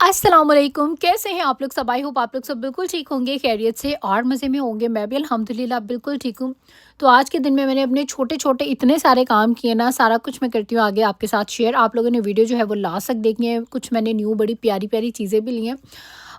अस्सलामुअलैकुम, कैसे हैं आप लोग सब। आई होप आप लोग सब बिल्कुल ठीक होंगे, खैरियत से और मज़े में होंगे। मैं भी अल्हम्दुलिल्लाह बिल्कुल ठीक हूँ। तो आज के दिन में मैंने अपने छोटे-छोटे इतने सारे काम किए ना, सारा कुछ मैं करती हूँ आगे आपके साथ शेयर। आप लोगों ने वीडियो जो है वो लास्ट तक देखनी है। कुछ मैंने न्यू बड़ी प्यारी-प्यारी चीज़ें भी ली हैं।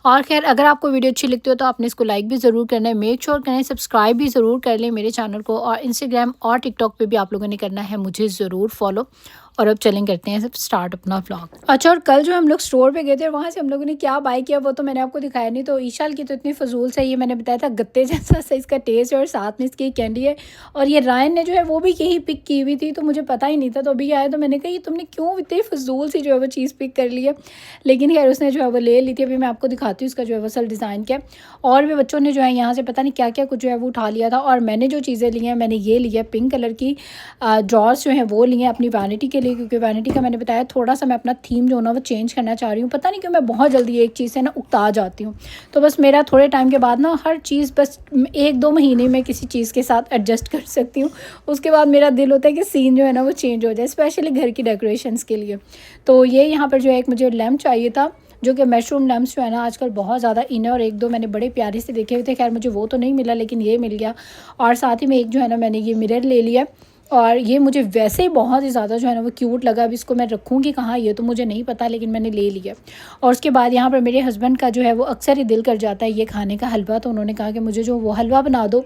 और ख़ैर अगर आपको वीडियो अच्छी लगती हो तो आपने इसको लाइक भी ज़रूर करना है, मेक श्योर करें सब्सक्राइब भी ज़रूर कर लें मेरे चैनल को, और इंस्टाग्राम और टिकटॉक पे भी आप लोगों ने करना है मुझे ज़रूर फॉलो। और अब चलें करते हैं सब स्टार्ट अपना व्लॉग। अच्छा, और कल जो हम लोग स्टोर पे गए थे और वहाँ से हम लोगों ने क्या बाय किया वो तो मैंने आपको दिखाया नहीं। तो ईशाल की तो इतनी फजूल से ये मैंने बताया था गत्ते जैसा सा इसका टेस्ट है और साथ में इसकी कैंडी है। और ये रायन ने जो है वो भी यही पिक की हुई थी, तो मुझे पता ही नहीं था। तो अभी आया तो मैंने कहा ये तुमने क्यों इतनी फजूल सी जो है वो चीज़ पिक कर ली है। लेकिन खैर उसने जो है वो ले ली थी। अभी मैं आपको दिखाती हूँ इसका जो है वो असल डिज़ाइन क्या है। और भी बच्चों ने जो है यहाँ से पता नहीं क्या क्या कुछ जो है वो उठा लिया था। और मैंने जो चीज़ें ली हैं, मैंने ये लिया पिंक कलर की ड्रॉर्स जो हैं वो लिए अपनी वैनिटी के लिए, क्योंकि वैनिटी का मैंने बताया थोड़ा सा मैं अपना थीम जो ना वो चेंज करना चाह रही हूँ। पता नहीं क्यों मैं बहुत जल्दी एक चीज़ से ना उकता जाती हूँ। तो बस मेरा थोड़े टाइम के बाद ना हर चीज़ बस 1-2 महीने में किसी चीज़ के साथ एडजस्ट कर सकती हूँ। उसके बाद मेरा दिल होता है कि सीन जो है ना वो चेंज हो जाए, स्पेशली घर की डेकोरेशंस के लिए। तो ये यहाँ पर जो है एक मुझे लैम्प चाहिए था, जो कि मशरूम लैम्प्स जो है ना आजकल बहुत ज़्यादा इन है। और 1-2 मैंने बड़े प्यारे से देखे हुए थे, खैर मुझे वो तो नहीं मिला लेकिन ये मिल गया। और साथ ही में एक जो है ना मैंने ये मिरर ले लिया। और ये मुझे वैसे ही बहुत ही ज़्यादा जो है ना वो क्यूट लगा। अब इसको मैं रखूँगी कहाँ ये तो मुझे नहीं पता, लेकिन मैंने ले लिया। और उसके बाद यहाँ पर मेरे हस्बैंड का जो है वो अक्सर ही दिल कर जाता है ये खाने का हलवा, तो उन्होंने कहा कि मुझे जो वो हलवा बना दो।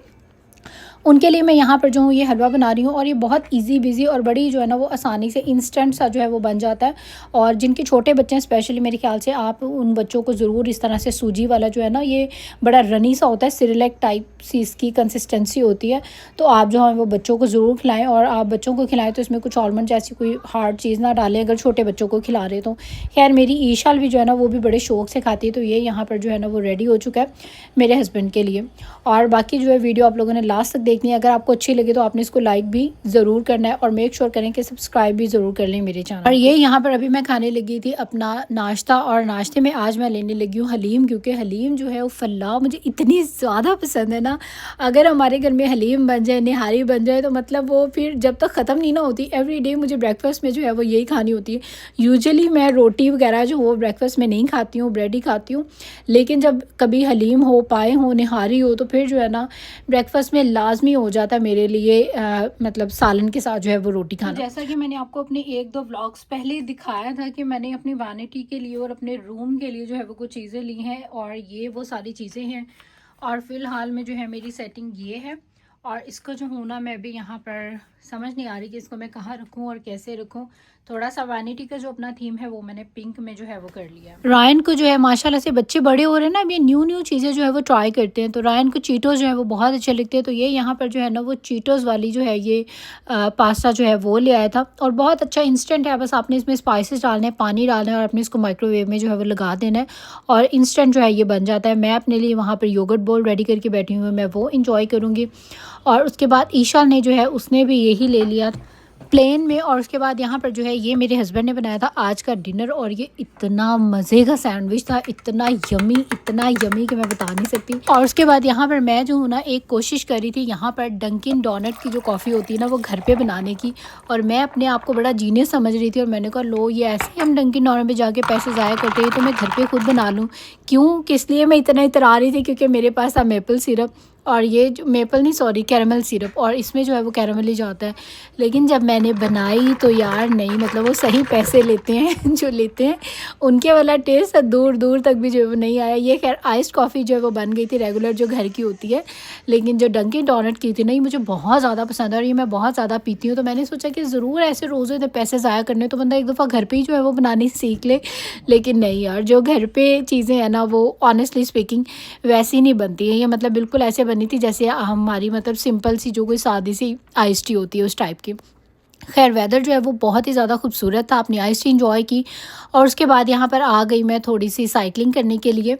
उनके लिए मैं यहाँ पर जो हूँ ये हलवा बना रही हूँ। और ये बहुत इजी बिजी और बड़ी जो है ना वो आसानी से इंस्टेंट सा जो है वो बन जाता है। और जिनके छोटे बच्चे हैं स्पेशली, मेरे ख्याल से आप उन बच्चों को ज़रूर इस तरह से सूजी वाला जो है ना, ये बड़ा रनी सा होता है, सिरेलैक टाइप सी इसकी कंसिस्टेंसी होती है। तो आप जो है वो बच्चों को ज़रूर खिलाएं। और आप बच्चों को खिलाएं तो इसमें कुछ आलमंड जैसी कोई हार्ड चीज़ ना डालें अगर छोटे बच्चों को खिला रहे तो। खैर मेरी ईशाल भी जो है ना वो भी बड़े शौक से खाती है। तो ये यहाँ पर जो है ना वो रेडी हो चुका है मेरे हस्बैंड के लिए। और बाकी जो है वीडियो आप लोगों ने लास्ट तक देखनी है। अगर आपको अच्छी लगे तो आपने इसको लाइक भी ज़रूर करना है और मेक श्योर करें कि सब्सक्राइब भी ज़रूर कर लें मेरे चैनल। और ये यहाँ पर अभी मैं खाने लगी थी अपना नाश्ता, और नाश्ते में आज मैं लेने लगी हूँ हलीम, क्योंकि हलीम जो है वो फल्लाह मुझे इतनी ज़्यादा पसंद है ना। अगर हमारे घर में हलीम बन जाए, निहारी बन जाए, तो मतलब वो फिर जब तक ख़त्म नहीं ना होती। एवरी डे मुझे ब्रेकफास्ट में जो है वो यही खानी होती है। यूजुअली मैं रोटी वगैरह जो हो ब्रेकफास्ट में नहीं खाती हूँ, ब्रेड ही खाती हूँ। लेकिन जब कभी हलीम हो, पाए हो, निहारी हो, तो फिर जो है ना ब्रेकफास्ट में लाजमी हो जाता है मेरे लिए मतलब सालन के साथ जो है वो रोटी खाना। तो जैसा कि मैंने आपको अपने 1-2 व्लॉग्स पहले दिखाया था कि मैंने अपनी वैनिटी के लिए और अपने रूम के लिए जो है वो कुछ चीज़ें ली हैं, और ये वो सारी चीज़ें हैं। और फ़िलहाल में जो है मेरी सेटिंग ये है। और इसको जो हूँ ना मैं भी यहाँ पर समझ नहीं आ रही कि इसको मैं कहाँ रखूँ और कैसे रखूँ। थोड़ा सा वैनिटी का जो अपना थीम है वो मैंने पिंक में जो है वो कर लिया। रायन को जो है माशाल्लाह से बच्चे बड़े हो रहे हैं ना, अब ये न्यू चीज़ें जो है वो ट्राई करते हैं। तो रायन को चीटोस जो है वो बहुत अच्छे लगते हैं। तो ये यहाँ पर जो है ना वो चीटोस वाली जो है ये पास्ता जो है वो ले आया था। और बहुत अच्छा इंस्टेंट है, बस आपने इसमें स्पाइसेस डालने हैं, पानी डालना है और अपने इसको माइक्रोवेव में जो है वो लगा देना है और इंस्टेंट जो है ये बन जाता है। मैं अपने लिए वहाँ पर योगर्ट बोल रेडी करके बैठी हुई हूँ, मैं वो इंजॉय करूँगी। और उसके बाद ईशा ने जो है उसने भी यही ले लिया प्लेन में। और उसके बाद यहाँ पर जो है ये मेरे हस्बैंड ने बनाया था आज का डिनर, और ये इतना मज़े का सैंडविच था, इतना यमी कि मैं बता नहीं सकती। और उसके बाद यहाँ पर मैं जो हूँ ना एक कोशिश करी थी यहाँ पर डंकिन डोनट की जो कॉफ़ी होती है ना वो घर पे बनाने की। और मैं अपने आप को बड़ा जीनियस समझ रही थी, और मैंने कहा लो ये ऐसे ही हम डंकिन डोनट में जाके पैसे ज़ाया करते हैं, तो मैं घर पर खुद बना लूँ। क्यों किस लिए मैं इतना इतरा रही थी, क्योंकि मेरे पास था मेपल सिरप, और ये जो मेपल नहीं सॉरी कैरमल सिरप, और इसमें जो है वो कैरमल ही जाता है। लेकिन जब मैंने बनाई तो यार नहीं, मतलब वो सही पैसे लेते हैं जो लेते हैं, उनके वाला टेस्ट दूर दूर तक भी जो है वो नहीं आया। ये खैर आइस्ड कॉफ़ी जो है वो बन गई थी रेगुलर जो घर की होती है, लेकिन जो डंकिन डोनट की थी नहीं मुझे बहुत ज़्यादा पसंद है और ये मैं बहुत ज़्यादा पीती हूँ। तो मैंने सोचा कि ज़रूर ऐसे रोज़ इतने पैसे ज़ाया करने तो बंदा एक दफ़ा घर पर ही जो है वो बनानी सीख ले। लेकिन नहीं यार, जो घर पर चीज़ें हैं ना वो ऑनेस्टली स्पीकिंग वैसी नहीं बनती है। ये मतलब बिल्कुल ऐसे बनी थी जैसे हमारी मतलब सिंपल सी जो कोई सादी सी आइस टी होती है उस टाइप की। खैर वेदर जो है वो बहुत ही ज़्यादा खूबसूरत था, अपनी आइस टी इंजॉय की। और उसके बाद यहाँ पर आ गई मैं थोड़ी सी साइकिलिंग करने के लिए।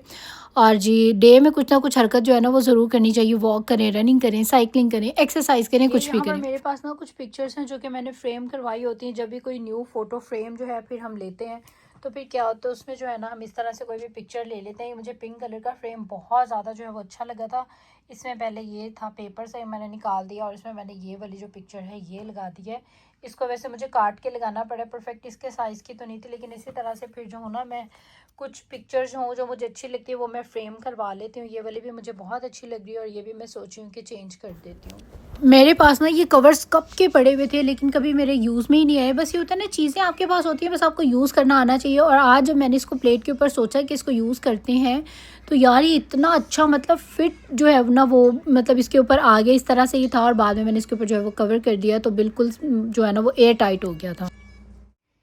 और जी डे में कुछ ना कुछ हरकत जो है ना वो ज़रूर करनी चाहिए, वॉक करें, रनिंग करें, साइकिलिंग करें, एक्सरसाइज करें, कुछ भी करें। मेरे पास ना कुछ पिक्चर्स हैं जो कि मैंने फ्रेम करवाई होती हैं। जब भी कोई न्यू फ़ोटो फ्रेम जो है फिर हम लेते हैं तो फिर क्या होता है उसमें जो है ना हम इस तरह से कोई भी पिक्चर ले लेते हैं। ये मुझे पिंक कलर का फ्रेम बहुत ज़्यादा जो है वो अच्छा लगा था। इसमें पहले ये था पेपर से मैंने निकाल दिया और इसमें मैंने ये वाली जो पिक्चर है ये लगा दी है। इसको वैसे मुझे काट के लगाना पड़ा, परफेक्ट इसके साइज़ की तो नहीं थी, लेकिन इसी तरह से फिर जो हूँ ना मैं कुछ पिक्चर्स हों जो मुझे अच्छी लगती है वो मैं फ्रेम करवा लेती हूँ। ये वाली भी मुझे बहुत अच्छी लग रही है और ये भी मैं सोची हूँ कि चेंज कर देती हूँ। मेरे पास ना ये कवर्स कब के पड़े हुए थे लेकिन कभी मेरे यूज़ में ही नहीं आए। बस ये होता है ना, चीज़ें आपके पास होती हैं, बस आपको यूज़ करना आना चाहिए। और आज जब मैंने इसको प्लेट के ऊपर सोचा कि इसको यूज़ करते हैं, तो यार ये इतना अच्छा मतलब फिट जो है ना वो मतलब इसके ऊपर आ गया, इस तरह से ही था। और बाद में मैंने इसके ऊपर जो है वो कवर कर दिया तो बिल्कुल जो है ना वो एयर टाइट हो गया था।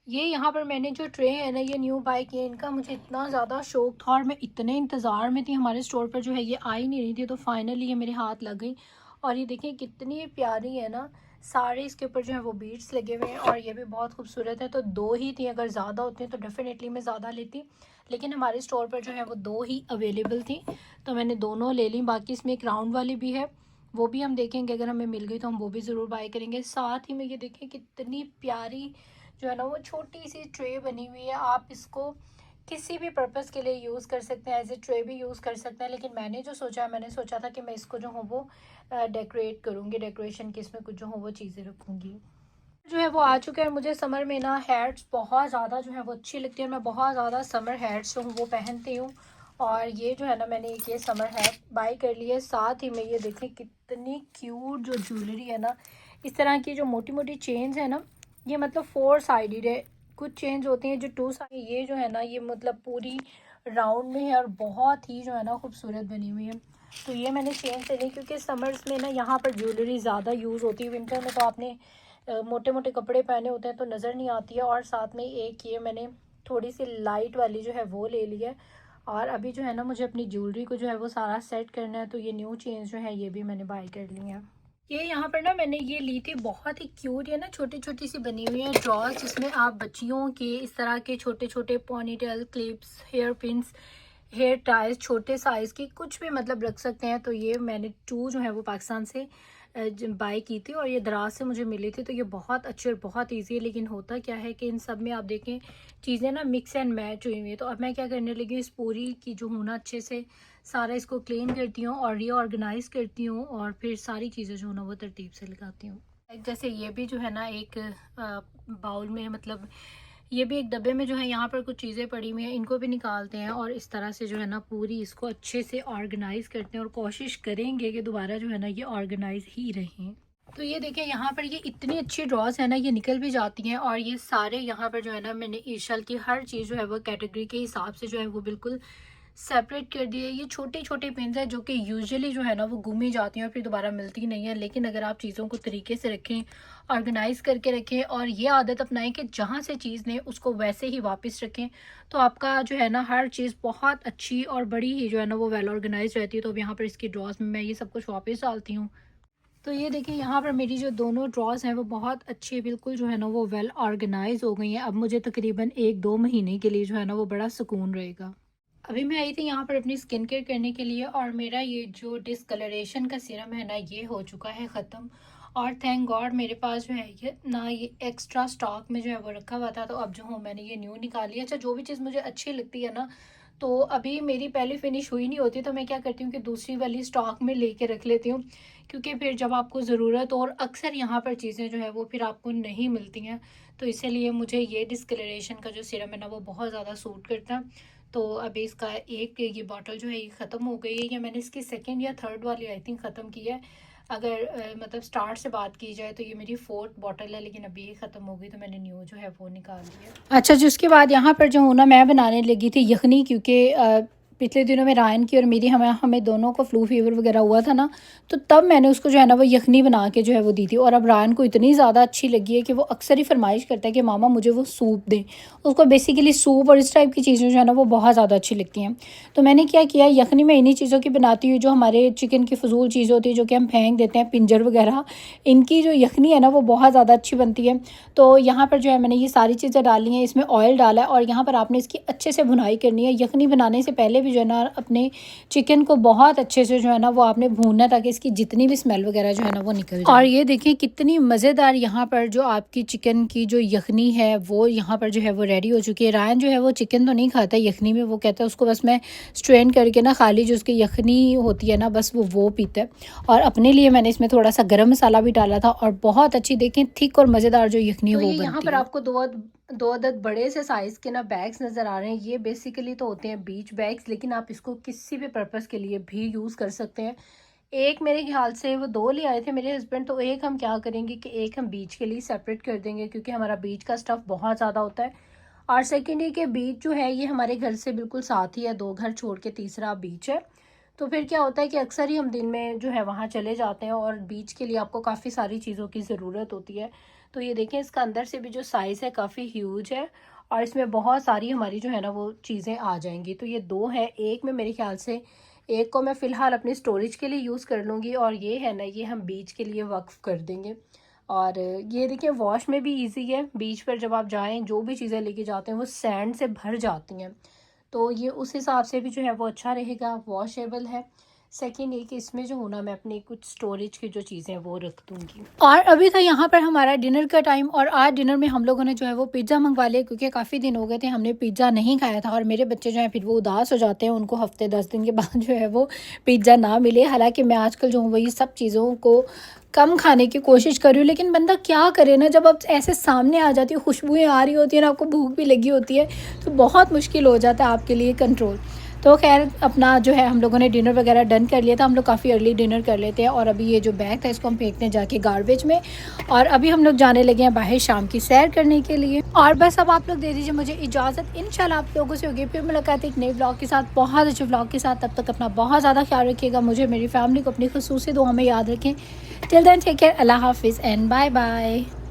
ये यहाँ पर मैंने जो ट्रे है ना ये न्यू बाय किए, इनका मुझे इतना ज़्यादा शौक था और मैं इतने इंतज़ार में थी, हमारे स्टोर पर जो है ये आ ही नहीं रही थी, तो फाइनली ये मेरे हाथ लग गई। और ये देखिए कितनी प्यारी है ना, सारे इसके ऊपर जो है वो बीड्स लगे हुए हैं और ये भी बहुत खूबसूरत है। तो दो ही थी, अगर ज़्यादा होती तो डेफिनेटली मैं ज़्यादा लेती, लेकिन हमारे स्टोर पर जो है वो दो ही अवेलेबल थी तो मैंने दोनों ले ली। बाकी इसमें एक राउंड वाली भी है, वो भी हम देखेंगे, अगर हमें मिल गई तो हम वो भी ज़रूर बाय करेंगे। साथ ही में ये देखें कितनी प्यारी जो है ना वो छोटी सी ट्रे बनी हुई है। आप इसको किसी भी पर्पज़ के लिए यूज़ कर सकते हैं, एज ए ट्रे भी यूज़ कर सकते हैं। लेकिन मैंने जो सोचा, मैंने सोचा था कि मैं इसको जो हूँ वो डेकोरेट करूँगी, डेकोरेशन की इसमें कुछ जो हूँ वो चीज़ें रखूँगी। जो है वो आ चुका है। मुझे समर में ना हैट्स बहुत ज़्यादा जो है वो अच्छी लगती है और मैं बहुत ज़्यादा समर हैट्स जो हूँ वो पहनती हूँ। और ये जो है ना मैंने एक ये समर हैट बाई कर ली है। साथ ही में ये देखें कितनी क्यूट जो ज्वेलरी है ना, इस तरह की जो मोटी मोटी चेन्स है ना, ये मतलब 4 साइडेड है। कुछ चेन्स होती हैं जो 2 साइड, ये जो है ना ये मतलब पूरी राउंड में है और बहुत ही जो है ना खूबसूरत बनी हुई है। तो ये मैंने चेन से ली क्योंकि समर्स में ना यहाँ पर ज्वेलरी ज़्यादा यूज़ होती है, विंटर में तो आपने मोटे मोटे कपड़े पहने होते हैं तो नज़र नहीं आती है। और साथ में एक ये मैंने थोड़ी सी लाइट वाली जो है वो ले ली है। और अभी जो है ना मुझे अपनी ज्वेलरी को जो है वो सारा सेट करना है, तो ये न्यू चेन्स जो है ये भी मैंने बाय कर ली हैं। ये यहाँ पर ना मैंने ये ली थी, बहुत ही क्यूट है ना, छोटी छोटी सी बनी हुई है ड्रॉज, जिसमें आप बच्चियों के इस तरह के छोटे छोटे ponytail, clips, hair pins, hair ties छोटे साइज़ की कुछ भी मतलब रख सकते हैं। तो ये मैंने 2 जो है वो पाकिस्तान से बाय की थी और ये दराज से मुझे मिली थी। तो ये बहुत अच्छी और बहुत इजी है, लेकिन होता क्या है कि इन सब में आप देखें चीज़ें ना मिक्स एंड मैच हुई हुई है। तो अब मैं क्या करने लगी, इस पूरी की जो हूँ ना अच्छे से सारा इसको क्लीन करती हूँ और रीऑर्गेनाइज करती हूँ और फिर सारी चीज़ें जो है ना वो तरतीब से लगाती हूँ। जैसे ये भी जो है ना एक बाउल में, मतलब ये भी एक डब्बे में जो है यहाँ पर कुछ चीज़ें पड़ी हुई हैं, इनको भी निकालते हैं और इस तरह से जो है ना पूरी इसको अच्छे से ऑर्गेनाइज करते हैं और कोशिश करेंगे कि दोबारा जो है ना ये ऑर्गेनाइज ही रहें। तो ये देखिए यहाँ पर ये इतनी अच्छी ड्रॉज है ना, ये निकल भी जाती हैं और ये सारे यहाँ पर जो है ना मैंने ईशल की हर चीज़ जो है वो कैटेगरी के हिसाब से जो है वो बिल्कुल सेपरेट कर दिए। ये छोटे छोटे पिन्स हैं जो कि यूजुअली जो है ना वो गुम ही जाती हैं और फिर दोबारा मिलती नहीं है। लेकिन अगर आप चीज़ों को तरीके से रखें, ऑर्गेनाइज करके रखें और ये आदत अपनाएं कि जहाँ से चीज़ लें उसको वैसे ही वापस रखें, तो आपका जो है ना हर चीज़ बहुत अच्छी और बड़ी ही जो है ना वो वेल ऑर्गेनाइज रहती है। तो अब यहाँ पर इसकी ड्रॉज में मैं ये सब कुछ वापस डालती हूँ। तो ये देखिए यहाँ पर मेरी जो दोनों ड्रॉज हैं वो बहुत अच्छी बिल्कुल जो है ना वो वेल ऑर्गेनाइज हो गई हैं। अब मुझे तकरीबन 1-2 महीने के लिए जो है ना वो बड़ा सुकून रहेगा। अभी मैं आई थी यहाँ पर अपनी स्किन केयर करने के लिए और मेरा ये जो डिस्कलरेशन का सीरम है ना ये हो चुका है ख़त्म। और थैंक गॉड मेरे पास जो है ये ना ये एक्स्ट्रा स्टॉक में जो है वो रखा हुआ था, तो अब जो हूँ मैंने ये न्यू निकाली है। अच्छा, जो भी चीज़ मुझे अच्छी लगती है ना, तो अभी मेरी पहली फिनिश हुई नहीं होती तो मैं क्या करती हूँ कि दूसरी वाली स्टॉक में लेके रख लेती हूँ, क्योंकि फिर जब आपको ज़रूरत हो, और अक्सर यहाँ पर चीज़ें जो है वो फिर आपको नहीं मिलती हैं, तो इसीलिए मुझे ये डिस्कलरेशन का जो सीरम है ना वो बहुत ज़्यादा सूट करता है। तो अभी इसका एक ये बॉटल जो है ये ख़त्म हो गई है, या मैंने इसकी सेकंड या थर्ड वाली आई थिंक ख़त्म की है। अगर मतलब स्टार्ट से बात की जाए तो ये मेरी 4th बॉटल है, लेकिन अभी ये ख़त्म हो गई तो मैंने न्यू जो है वो निकाल लिया। अच्छा जी, उसके बाद यहाँ पर जो हूँ ना मैं बनाने लगी थी यखनी, क्योंकि पिछले दिनों में रायन की और मेरी हमें दोनों को फ्लू फीवर वगैरह हुआ था ना, तो तब मैंने उसको जो है ना वो यखनी बना के जो है वो दी थी। और अब रायन को इतनी ज़्यादा अच्छी लगी है कि वो अक्सर ही फरमाइश करता है कि मामा मुझे वो सूप दें। उसको बेसिकली सूप और इस टाइप की चीज़ें जो है ना वो बहुत ज़्यादा अच्छी लगती हैं। तो मैंने क्या किया, यखनी में इन्हीं चीज़ों की बनाती हूँ जो हमारे चिकन की फजूल चीज़ होती है जो कि हम फेंक देते हैं, पिंजर वगैरह, इनकी जो यखनी है ना वो बहुत ज़्यादा अच्छी बनती है। तो यहाँ पर जो है मैंने ये सारी चीज़ें डाली हैं, इसमें ऑयल डाला है और यहाँ पर आपने इसकी अच्छे से भुनाई करनी है। यखनी बनाने से पहले भी जो है ना अपने चिकन को बहुत अच्छे से जो है ना वो आपने भूनना, ताकि इसकी जितनी भी स्मेल वगैरह जो है ना वो निकल जाए। और ये देखिए कितनी मज़ेदार यहाँ पर जो आपकी चिकन की जो यखनी है वो यहाँ पर जो है वो रेडी हो चुकी है। रायन जो है वो चिकन तो नहीं खाता यखनी में, वो कहता है उसको बस मैं स्ट्रेन करके ना खाली जो उसकी यखनी होती है ना बस वो पीता है। और अपने लिए मैंने इसमें थोड़ा सा गरम मसाला भी डाला था और बहुत अच्छी देखें थिक और मज़ेदार जो यखनी है वो बनती है। यहाँ पर आपको दो अदद बड़े से साइज़ के ना बैग्स नज़र आ रहे हैं। ये बेसिकली तो होते हैं बीच बैग्स, लेकिन आप इसको किसी भी पर्पज़ के लिए भी यूज़ कर सकते हैं। एक मेरे ख्याल से वो 2 ले आए थे मेरे हस्बैंड, तो एक हम क्या करेंगे कि एक हम बीच के लिए सेपरेट कर देंगे, क्योंकि हमारा बीच का स्टफ़ बहुत ज़्यादा होता है। और सेकंड ये कि बीच जो है ये हमारे घर से बिल्कुल साथ ही है, 2 घर छोड़ के तीसरा बीच है। तो फिर क्या होता है कि अक्सर ही हम दिन में जो है वहाँ चले जाते हैं, और बीच के लिए आपको काफ़ी सारी चीज़ों की ज़रूरत होती है। तो ये देखें, इसका अंदर से भी जो साइज़ है काफ़ी ह्यूज है, और इसमें बहुत सारी हमारी जो है ना वो चीज़ें आ जाएंगी। तो ये 2 है, एक में मेरे ख्याल से एक को मैं फ़िलहाल अपनी स्टोरेज के लिए यूज़ कर लूँगी, और ये है ना ये हम बीच के लिए वक्फ़ कर देंगे। और ये देखिए वॉश में भी इजी है। बीच पर जब आप जाएँ जो भी चीज़ें लेके जाते हैं वो सैंड से भर जाती हैं, तो ये उस हिसाब से भी जो है वो अच्छा रहेगा, वॉशेबल है। सेकंड ये कि इसमें जो हो ना मैं अपनी कुछ स्टोरेज की जो चीज़ें हैं वो रख दूँगी। और अभी था यहाँ पर हमारा डिनर का टाइम, और आज डिनर में हम लोगों ने जो है वो पिज़्ज़ा मंगवा लिया, क्योंकि काफ़ी दिन हो गए थे हमने पिज़्ज़ा नहीं खाया था, और मेरे बच्चे जो हैं फिर वो उदास हो जाते हैं, उनको हफ्ते 10 दिन के बाद जो है वो पिज़्ज़ा ना मिले। हालांकि मैं आजकल जो हूँ वही सब चीज़ों को कम खाने की कोशिश कर रही हूँ, लेकिन बंदा क्या करे ना, जब अब ऐसे सामने आ जाती है, खुशबुएं आ रही होती है ना, आपको भूख भी लगी होती है, तो बहुत मुश्किल हो जाता है आपके लिए कंट्रोल। तो खैर अपना जो है हम लोगों ने डिनर वगैरह डन कर लिया था। हम लोग काफ़ी अर्ली डिनर कर लेते हैं, और अभी ये जो बैग था इसको हम फेंकते हैं जाके गार्बेज में, और अभी हम लोग जाने लगे हैं बाहर शाम की सैर करने के लिए। और बस अब आप लोग दे दीजिए मुझे इजाज़त। इंशाल्लाह आप लोगों से होगी फिर मुलाकात एक नए ब्लॉग के साथ, बहुत अच्छे ब्लॉग के साथ। तब तक अपना बहुत ज़्यादा ख्याल रखिएगा, मुझे मेरी फैमिली को अपनी खुसूसी दुआ में याद रखें। टिल देन टेक केयर, अल्लाह हाफिज़ एंड बाय बाय।